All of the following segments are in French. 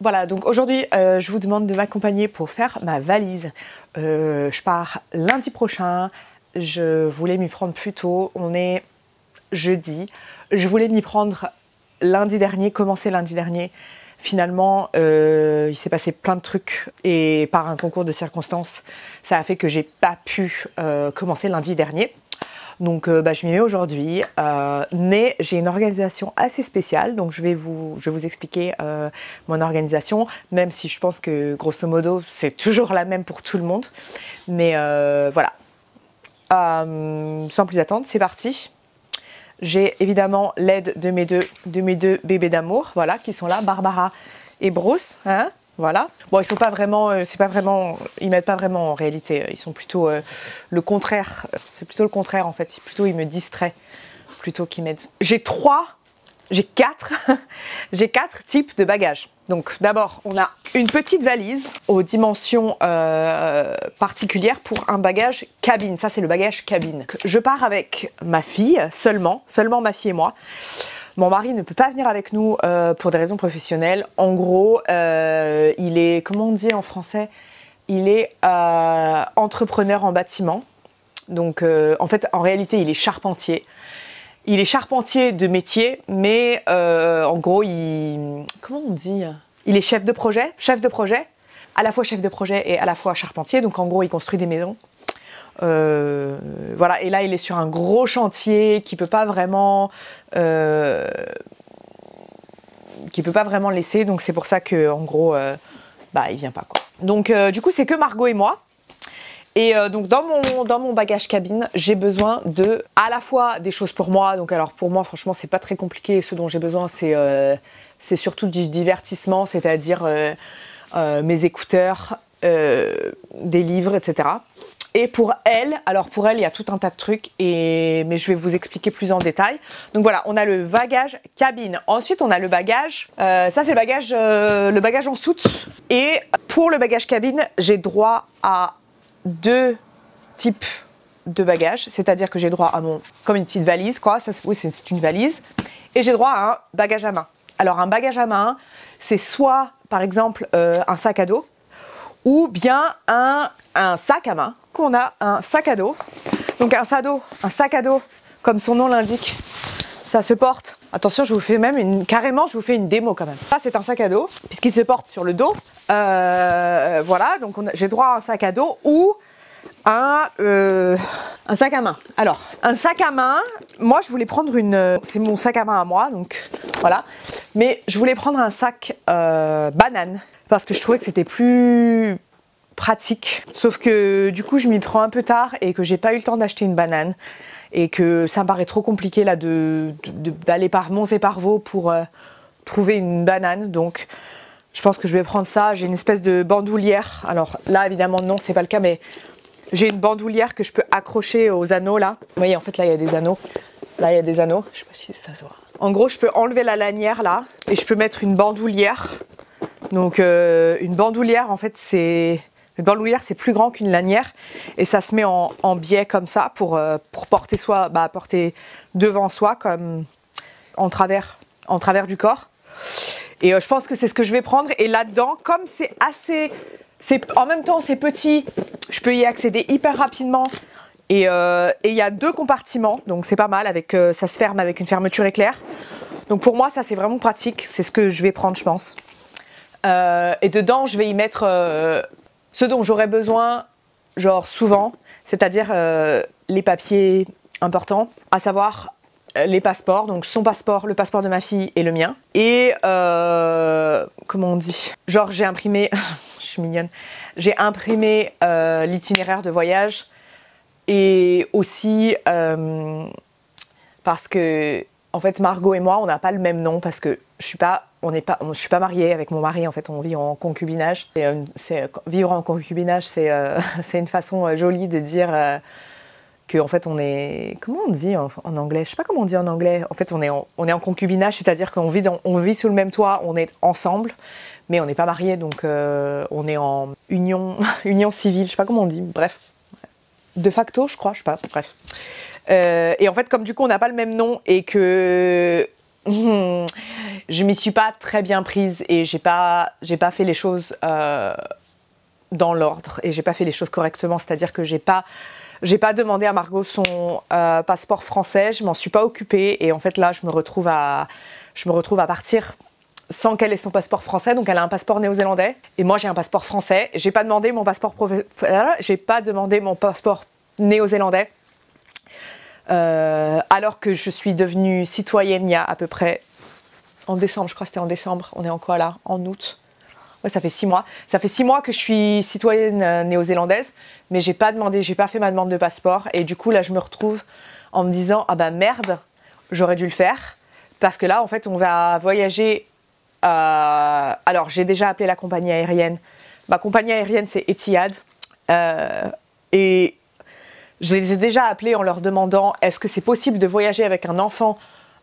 Voilà, donc aujourd'hui, je vous demande de m'accompagner pour faire ma valise. Je pars lundi prochain. Je voulais m'y prendre plus tôt. On est jeudi. Je voulais m'y prendre lundi dernier, commencer lundi dernier. Finalement, il s'est passé plein de trucs et par un concours de circonstances, ça a fait que j'ai pas pu commencer lundi dernier. Donc je m'y mets aujourd'hui, mais j'ai une organisation assez spéciale, donc je vais vous expliquer mon organisation, même si je pense que grosso modo c'est toujours la même pour tout le monde. Mais voilà, sans plus attendre, c'est parti. J'ai évidemment l'aide de mes deux bébés d'amour, voilà, qui sont là, Barbara et Bruce, hein, voilà. Bon, ils sont pas vraiment, ils m'aident pas vraiment en réalité. Ils sont plutôt le contraire. C'est plutôt le contraire en fait. Plutôt ils me distraient plutôt qu'ils m'aident. J'ai quatre types de bagages. Donc d'abord, on a une petite valise aux dimensions particulières pour un bagage cabine. Ça, c'est le bagage cabine. Je pars avec ma fille seulement ma fille et moi. Mon mari ne peut pas venir avec nous pour des raisons professionnelles. En gros, il est, comment on dit en français? Il est entrepreneur en bâtiment. Donc en fait, en réalité, il est charpentier. Il est charpentier de métier, mais en gros, comment on dit? Il est chef de projet, à la fois chef de projet et à la fois charpentier. Donc en gros, il construit des maisons. Voilà, et là, il est sur un gros chantier qui peut pas vraiment laisser. Donc c'est pour ça que en gros, il vient pas quoi. Donc du coup, c'est que Margot et moi. Et donc dans mon bagage cabine, j'ai besoin de à la fois des choses pour moi. Donc alors pour moi, franchement, c'est pas très compliqué. Ce dont j'ai besoin, c'est surtout du divertissement, c'est-à-dire mes écouteurs, des livres, etc. Et pour elle, il y a tout un tas de trucs, mais je vais vous expliquer plus en détail. Donc voilà, on a le bagage cabine. Ensuite, on a le bagage, ça c'est le bagage en soute. Et pour le bagage cabine, j'ai droit à deux types de bagages, c'est-à-dire que j'ai droit à comme une petite valise, quoi. Ça, oui, c'est une valise. Et j'ai droit à un bagage à main. Alors un bagage à main, c'est soit par exemple un sac à dos, ou bien un sac à main. On a un sac à dos. Donc un sac à dos, comme son nom l'indique, ça se porte. Attention, je vous fais une démo quand même. Ça, c'est un sac à dos, puisqu'il se porte sur le dos. Voilà, donc j'ai droit à un sac à dos ou un sac à main. Alors, un sac à main, moi je voulais prendre c'est mon sac à main à moi, donc voilà. Mais je voulais prendre un sac banane, parce que je trouvais que c'était plus pratique. Sauf que du coup, je m'y prends un peu tard et que j'ai pas eu le temps d'acheter une banane. Et que ça me paraît trop compliqué là d'aller par Mons et par Vaux pour trouver une banane. Donc je pense que je vais prendre ça. J'ai une espèce de bandoulière. Alors là évidemment non, c'est pas le cas, mais j'ai une bandoulière que je peux accrocher aux anneaux là. Vous voyez, en fait là il y a des anneaux. Là il y a des anneaux. Je sais pas si ça se voit. En gros, je peux enlever la lanière là et je peux mettre une bandoulière. Donc une bandoulière en fait une bandoulière, c'est plus grand qu'une lanière et ça se met en biais comme ça pour porter porter devant soi comme en travers du corps. Et je pense que c'est ce que je vais prendre. Et là-dedans, comme en même temps c'est petit, je peux y accéder hyper rapidement. Et il y a deux compartiments, donc c'est pas mal. Ça se ferme avec une fermeture éclair. Donc pour moi, ça c'est vraiment pratique. C'est ce que je vais prendre, je pense. Et dedans, je vais y mettre ce dont j'aurais besoin, genre souvent, c'est-à-dire les papiers importants, à savoir les passeports, donc son passeport, le passeport de ma fille et le mien. Et comment on dit? Genre j'ai imprimé, je suis mignonne, j'ai imprimé l'itinéraire de voyage et aussi parce que en fait Margot et moi on n'a pas le même nom parce que je suis pas mariée avec mon mari, en fait on vit en concubinage. Vivre en concubinage c'est une façon jolie de dire que en fait on est, comment on dit en anglais, je sais pas comment on dit en anglais, en fait on est en concubinage, c'est-à-dire qu'on vit sous le même toit, on est ensemble, mais on n'est pas mariés, donc on est en union civile, je sais pas comment on dit, bref, de facto je crois, je sais pas, bref. Et en fait comme du coup on n'a pas le même nom et que je m'y suis pas très bien prise et j'ai pas fait les choses dans l'ordre et j'ai pas fait les choses correctement, c'est-à-dire que j'ai pas demandé à Margot son passeport français, je m'en suis pas occupée et en fait là je me retrouve à partir sans qu'elle ait son passeport français, donc elle a un passeport néo-zélandais et moi j'ai un passeport français. J'ai pas demandé mon passeport néo-zélandais alors que je suis devenue citoyenne il y a à peu près en décembre, je crois que c'était en décembre. On est en quoi là? En août? Ouais, ça fait 6 mois. Ça fait 6 mois que je suis citoyenne néo-zélandaise, mais j'ai pas fait ma demande de passeport et du coup là je me retrouve en me disant ah bah merde, j'aurais dû le faire parce que là en fait on va voyager. Alors, j'ai déjà appelé la compagnie aérienne. Ma compagnie aérienne, c'est Etihad. Et je les ai déjà appelés en leur demandant est-ce que c'est possible de voyager avec un enfant.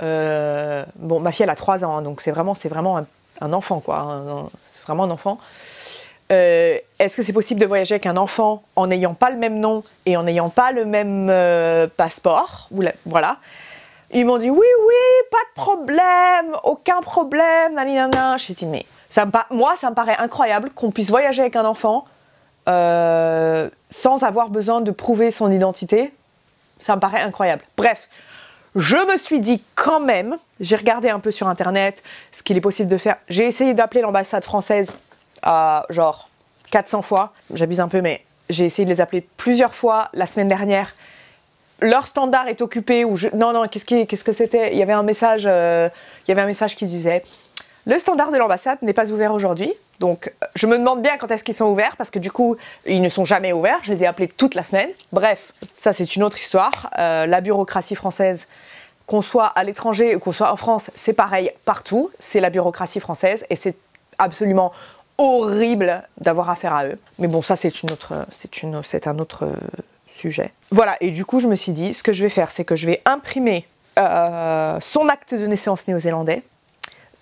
Bon, ma fille, elle a 3 ans, hein, donc c'est vraiment un enfant, quoi. C'est vraiment un enfant. Est-ce que c'est possible de voyager avec un enfant en n'ayant pas le même nom et en n'ayant pas le même passeport? Voilà. Ils m'ont dit oui, pas de problème, aucun problème, naninana. J'ai dit mais moi ça me paraît incroyable qu'on puisse voyager avec un enfant sans avoir besoin de prouver son identité. Ça me paraît incroyable. Bref, je me suis dit quand même, j'ai regardé un peu sur internet ce qu'il est possible de faire. J'ai essayé d'appeler l'ambassade française genre 400 fois. J'abuse un peu mais j'ai essayé de les appeler plusieurs fois la semaine dernière. Leur standard est occupé ou non, qu'est-ce que c'était? Il y avait un message qui disait le standard de l'ambassade n'est pas ouvert aujourd'hui. Donc je me demande bien quand est-ce qu'ils sont ouverts parce que du coup ils ne sont jamais ouverts. Je les ai appelés toute la semaine. Bref, ça c'est une autre histoire. La bureaucratie française, qu'on soit à l'étranger ou qu'on soit en France, c'est pareil partout. C'est la bureaucratie française et c'est absolument horrible d'avoir affaire à eux. Mais bon, ça c'est un autre sujet. Voilà, et du coup je me suis dit, ce que je vais faire, c'est que je vais imprimer son acte de naissance néo-zélandais.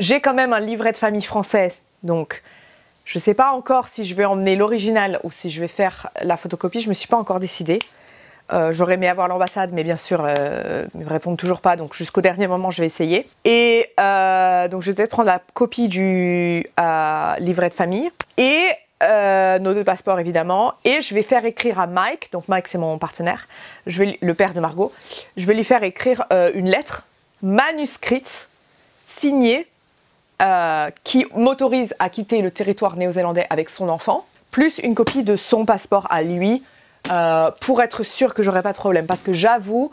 J'ai quand même un livret de famille française, donc je sais pas encore si je vais emmener l'original ou si je vais faire la photocopie, je me suis pas encore décidée. J'aurais aimé avoir l'ambassade, mais bien sûr, ils me répondent toujours pas, donc jusqu'au dernier moment, je vais essayer. Et donc je vais peut-être prendre la copie du livret de famille et nos 2 passeports évidemment, et je vais faire écrire à Mike, donc Mike c'est mon partenaire, le père de Margot, je vais lui faire écrire une lettre manuscrite signée qui m'autorise à quitter le territoire néo-zélandais avec son enfant, plus une copie de son passeport à lui, pour être sûr que j'aurai pas de problème, parce que j'avoue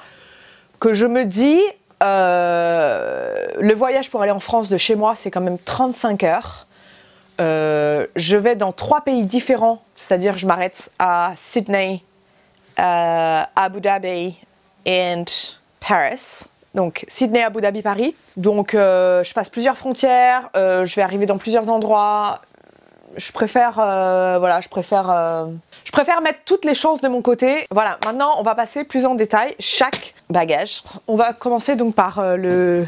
que je me dis le voyage pour aller en France de chez moi c'est quand même 35 heures. Je vais dans 3 pays différents, c'est-à-dire je m'arrête à Sydney, Abu Dhabi et Paris. Donc Sydney, Abu Dhabi, Paris. Donc je passe plusieurs frontières, je vais arriver dans plusieurs endroits. Je préfère mettre toutes les chances de mon côté. Voilà, maintenant on va passer plus en détail chaque bagage. On va commencer donc par le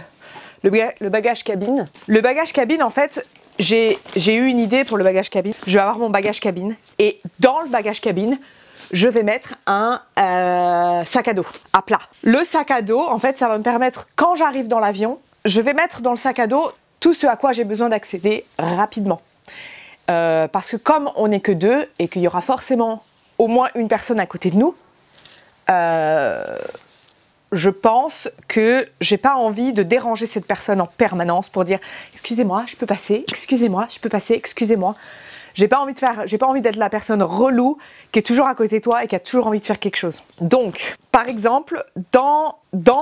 bagage cabine. Le bagage cabine en fait, j'ai eu une idée pour le bagage cabine. Je vais avoir mon bagage cabine et dans le bagage cabine, je vais mettre un sac à dos à plat. Le sac à dos, en fait, ça va me permettre, quand j'arrive dans l'avion, je vais mettre dans le sac à dos tout ce à quoi j'ai besoin d'accéder rapidement. Parce que comme on n'est que 2 et qu'il y aura forcément au moins une personne à côté de nous, je pense que j'ai pas envie de déranger cette personne en permanence pour dire excusez-moi, je peux passer, excusez-moi, je peux passer, excusez-moi. J'ai pas envie d'être la personne relou qui est toujours à côté de toi et qui a toujours envie de faire quelque chose. Donc, par exemple, dans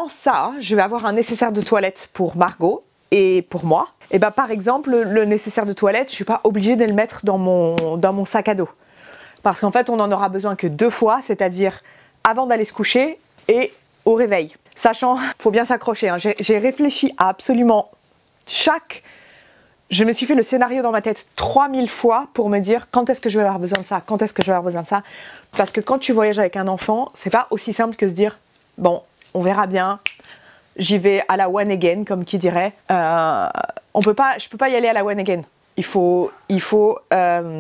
ça, je vais avoir un nécessaire de toilette pour Margot et pour moi. Et bah par exemple, le nécessaire de toilette, je suis pas obligée de le mettre dans mon sac à dos. Parce qu'en fait, on en aura besoin que 2 fois, c'est-à-dire avant d'aller se coucher et au réveil. Sachant, faut bien s'accrocher, hein, j'ai réfléchi à absolument je me suis fait le scénario dans ma tête 3000 fois pour me dire quand est-ce que je vais avoir besoin de ça, quand est-ce que je vais avoir besoin de ça. Parce que quand tu voyages avec un enfant, c'est pas aussi simple que se dire bon, on verra bien, j'y vais à la one again, comme qui dirait. Je peux pas y aller à la one again. Il faut que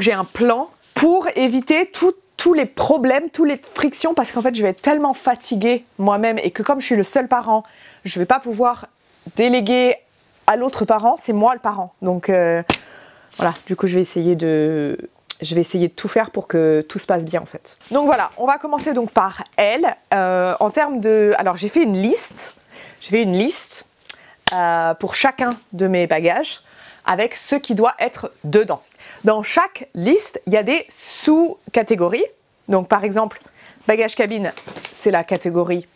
j'ai un plan pour éviter tous les problèmes, toutes les frictions, parce qu'en fait, je vais être tellement fatiguée moi-même et que comme je suis le seul parent, je vais pas pouvoir délégué à l'autre parent, c'est moi le parent. Donc voilà, du coup je vais essayer de tout faire pour que tout se passe bien en fait. Donc voilà, on va commencer donc par elle. En termes de... Alors j'ai fait une liste. Pour chacun de mes bagages avec ce qui doit être dedans. Dans chaque liste, il y a des sous-catégories. Donc par exemple, bagage cabine, c'est la catégorie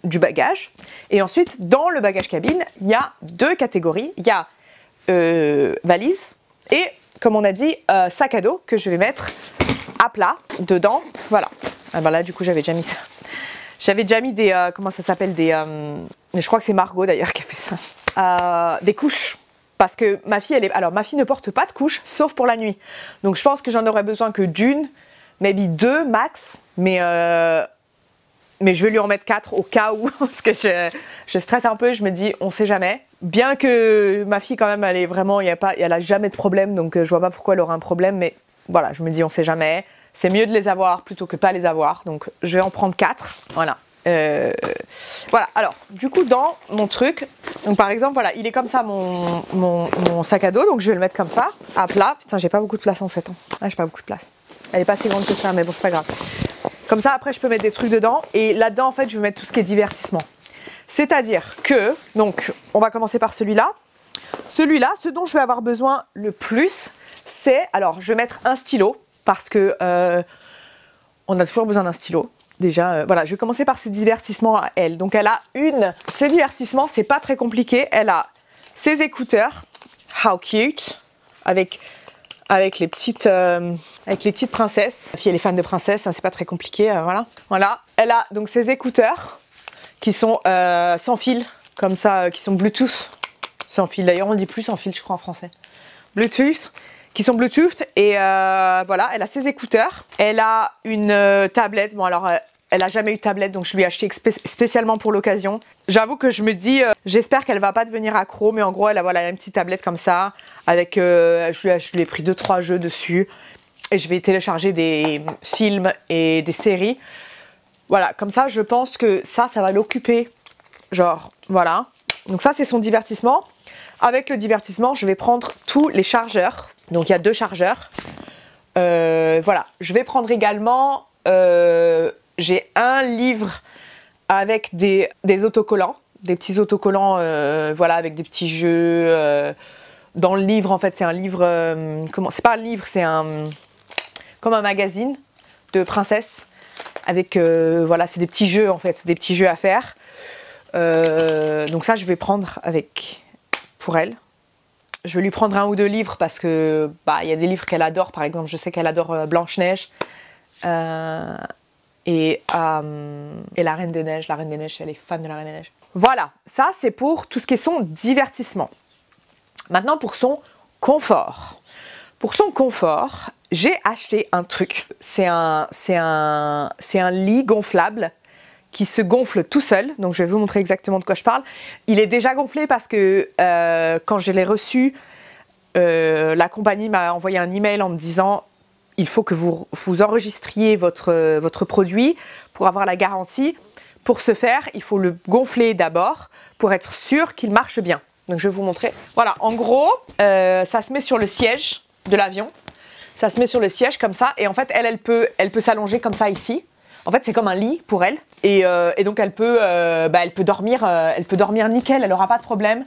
du bagage. Et ensuite, dans le bagage cabine, il y a deux catégories. Il y a valise et, comme on a dit, sac à dos que je vais mettre à plat dedans. Voilà. Ah ben là, du coup, j'avais déjà mis ça. J'avais déjà mis des... comment ça s'appelle des... je crois que c'est Margot d'ailleurs qui a fait ça. Des couches. Parce que ma fille, alors ma fille ne porte pas de couches, sauf pour la nuit. Donc je pense que j'en aurais besoin que d'une, maybe deux max. Mais je vais lui en mettre 4 au cas où. Parce que je stresse un peu, je me dis, on sait jamais. Bien que ma fille, quand même, elle est vraiment... elle a jamais de problème, donc je vois pas pourquoi elle aurait un problème. Mais voilà, je me dis, on sait jamais. C'est mieux de les avoir plutôt que pas les avoir. Donc je vais en prendre 4. Voilà. Voilà, alors du coup dans mon truc, donc par exemple voilà, il est comme ça mon sac à dos, donc je vais le mettre comme ça, à plat. Putain, j'ai pas beaucoup de place en fait, hein. Ah, j'ai pas beaucoup de place. Elle est pas si grande que ça, mais bon, c'est pas grave. Comme ça, après je peux mettre des trucs dedans, et là-dedans en fait je vais mettre tout ce qui est divertissement. C'est-à-dire que, donc on va commencer par celui-là. Celui-là, ce dont je vais avoir besoin le plus, c'est, alors je vais mettre un stylo, parce que on a toujours besoin d'un stylo. Déjà, voilà, je vais commencer par ses divertissements à elle. Donc elle a ce divertissement, c'est pas très compliqué. Elle a ses écouteurs, how cute, avec les petites princesses. Ma fille, elle est fan de princesses, hein, c'est pas très compliqué, voilà. Voilà. Elle a donc ses écouteurs qui sont sans fil, comme ça, qui sont Bluetooth. Sans fil, d'ailleurs on dit plus sans fil, je crois en français. Bluetooth. Qui sont Bluetooth, et voilà, elle a ses écouteurs, elle a une tablette, bon alors elle a jamais eu de tablette, donc je lui ai acheté spécialement pour l'occasion. J'avoue que je me dis, j'espère qu'elle va pas devenir accro, mais en gros elle a une petite tablette comme ça, avec, je lui ai pris 2-3 jeux dessus, et je vais télécharger des films et des séries. Voilà, comme ça je pense que ça va l'occuper, genre, voilà. Donc ça c'est son divertissement. Avec le divertissement, je vais prendre tous les chargeurs. Donc il y a 2 chargeurs. Voilà. Je vais prendre également... j'ai un livre avec des autocollants. Des petits autocollants, voilà, avec des petits jeux. Dans le livre, en fait, c'est un livre... c'est pas un livre, c'est comme un magazine de princesse. Avec, voilà, c'est des petits jeux, en fait. Des petits jeux à faire. Donc ça, je vais prendre pour elle. Je vais lui prendre 1 ou 2 livres parce que y a des livres qu'elle adore. Par exemple, je sais qu'elle adore Blanche-Neige et La Reine des Neiges. La Reine des Neiges, elle est fan de La Reine des Neiges. Voilà, ça c'est pour tout ce qui est son divertissement. Maintenant pour son confort. Pour son confort, j'ai acheté un truc. C'est un lit gonflable qui se gonfle tout seul, donc je vais vous montrer exactement de quoi je parle. Il est déjà gonflé parce que quand je l'ai reçu, la compagnie m'a envoyé un email en me disant il faut que vous enregistriez votre produit pour avoir la garantie. Pour ce faire, il faut le gonfler d'abord pour être sûr qu'il marche bien. Donc je vais vous montrer. Voilà, en gros, ça se met sur le siège de l'avion. Ça se met sur le siège comme ça, et en fait, elle peut s'allonger comme ça ici. En fait, c'est comme un lit pour elle, et donc elle peut dormir nickel, elle n'aura pas de problème.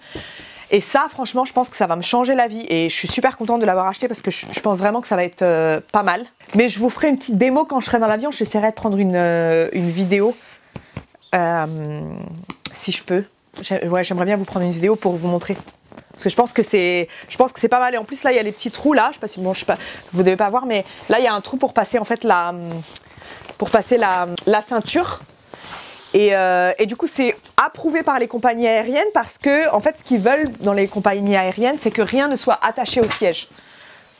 Et ça, franchement, je pense que ça va me changer la vie, et je suis super contente de l'avoir acheté parce que je pense vraiment que ça va être pas mal. Mais je vous ferai une petite démo quand je serai dans l'avion. J'essaierai de prendre une vidéo, si je peux. Ouais, j'aimerais bien vous prendre une vidéo pour vous montrer. Parce que je pense que c'est pas mal. Et en plus, là, il y a les petits trous là. Je sais pas, vous devez pas voir, mais là, il y a un trou pour passer en fait la ceinture. Et du coup, c'est approuvé par les compagnies aériennes parce que, en fait, ce qu'ils veulent dans les compagnies aériennes, c'est que rien ne soit attaché au siège.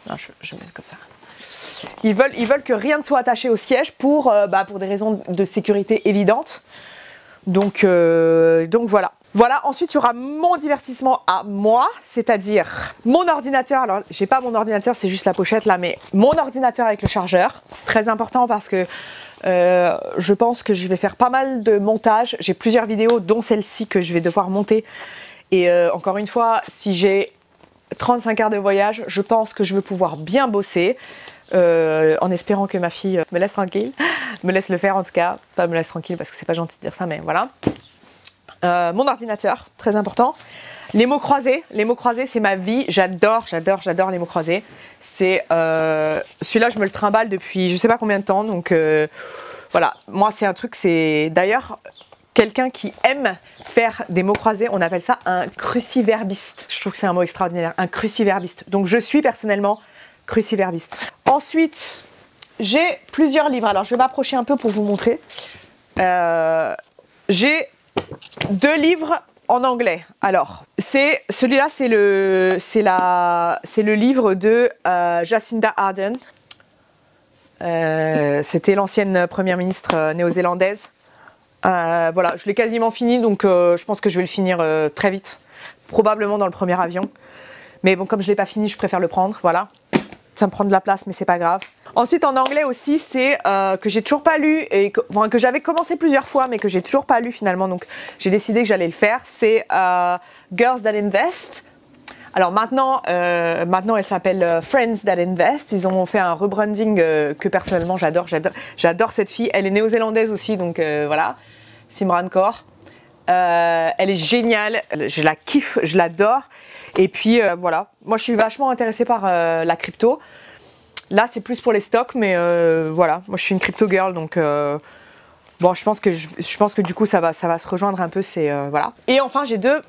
Non, je vais mettre comme ça. Ils veulent que rien ne soit attaché au siège pour des raisons de sécurité évidentes. Donc voilà. Voilà, ensuite il y aura mon divertissement à moi, c'est-à-dire mon ordinateur. Alors, j'ai pas mon ordinateur, c'est juste la pochette là, mais mon ordinateur avec le chargeur. Très important parce que je pense que je vais faire pas mal de montage. J'ai plusieurs vidéos, dont celle-ci que je vais devoir monter Et encore une fois, si j'ai 35 heures de voyage, je pense que je vais pouvoir bien bosser. En espérant que ma fille me laisse tranquille, me laisse le faire en tout cas, pas me laisse tranquille parce que c'est pas gentil de dire ça, mais voilà. Mon ordinateur, très important. Les mots croisés c'est ma vie, j'adore les mots croisés. C'est celui-là je me le trimballe depuis je sais pas combien de temps, donc voilà, moi c'est un truc, c'est d'ailleurs quelqu'un qui aime faire des mots croisés, on appelle ça un cruciverbiste. Je trouve que c'est un mot extraordinaire, un cruciverbiste. Donc je suis personnellement cruciverbiste. Ensuite, j'ai plusieurs livres. Alors, je vais m'approcher un peu pour vous montrer. J'ai 2 livres en anglais. Alors, celui-là, c'est le livre de Jacinda Ardern. C'était l'ancienne première ministre néo-zélandaise. Voilà, je l'ai quasiment fini, donc je pense que je vais le finir très vite. Probablement dans le premier avion. Mais bon, comme je ne l'ai pas fini, je préfère le prendre, voilà. Ça me prend de la place, mais c'est pas grave. Ensuite, en anglais aussi, c'est que j'ai toujours pas lu, et que j'avais commencé plusieurs fois, mais que j'ai toujours pas lu finalement, donc j'ai décidé que j'allais le faire. C'est Girls That Invest. Alors maintenant elle s'appelle Friends That Invest. Ils ont fait un rebranding que personnellement j'adore cette fille. Elle est néo-zélandaise aussi, donc voilà, Simran Kaur. Elle est géniale, je la kiffe, je l'adore. Et puis voilà, moi je suis vachement intéressée par la crypto. Là c'est plus pour les stocks, mais voilà, moi je suis une crypto girl, donc bon, je pense que du coup ça va se rejoindre un peu, c'est voilà. Et enfin j'ai deux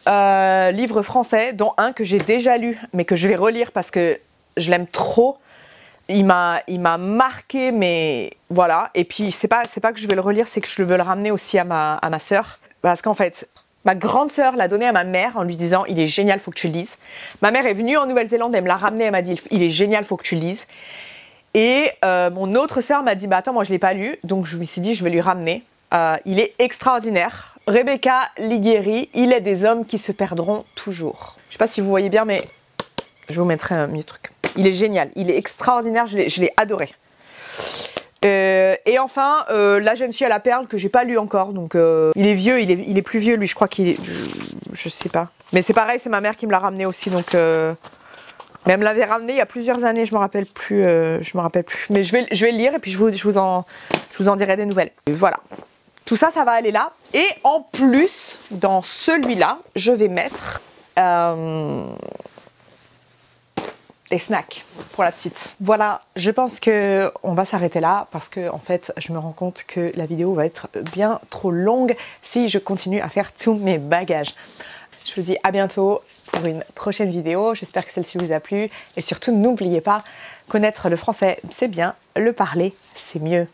livres français, dont un que j'ai déjà lu, mais que je vais relire parce que je l'aime trop. Il m'a marqué, mais voilà. Et puis c'est pas que je vais le relire, c'est que je veux le ramener aussi à ma sœur, parce qu'en fait ma grande sœur l'a donné à ma mère en lui disant il est génial, faut que tu le lises. Ma mère est venue en Nouvelle-Zélande, elle me l'a ramené, elle m'a dit il est génial, faut que tu le lises. Et mon autre sœur m'a dit bah attends, moi je l'ai pas lu, donc je me suis dit je vais lui ramener. Il est extraordinaire. Rebecca Ligueri, Il est des hommes qui se perdront toujours. Je sais pas si vous voyez bien, mais je vous mettrai un mieux truc. Il est génial, il est extraordinaire, je l'ai adoré. Et enfin, La jeune fille à la perle, que j'ai pas lu encore, donc il est vieux, il est plus vieux lui, je crois qu'il est, je sais pas. Mais c'est pareil, c'est ma mère qui me l'a ramené aussi, donc mais elle me l'avait ramené il y a plusieurs années, je me rappelle plus. Mais je vais le lire et puis je vous en dirai des nouvelles. Et voilà. Tout ça, ça va aller là. Et en plus, dans celui-là, je vais mettre des snacks pour la petite. Voilà, je pense que on va s'arrêter là parce que en fait, je me rends compte que la vidéo va être bien trop longue si je continue à faire tous mes bagages. Je vous dis à bientôt pour une prochaine vidéo. J'espère que celle-ci vous a plu et surtout n'oubliez pas, connaître le français, c'est bien, le parler, c'est mieux.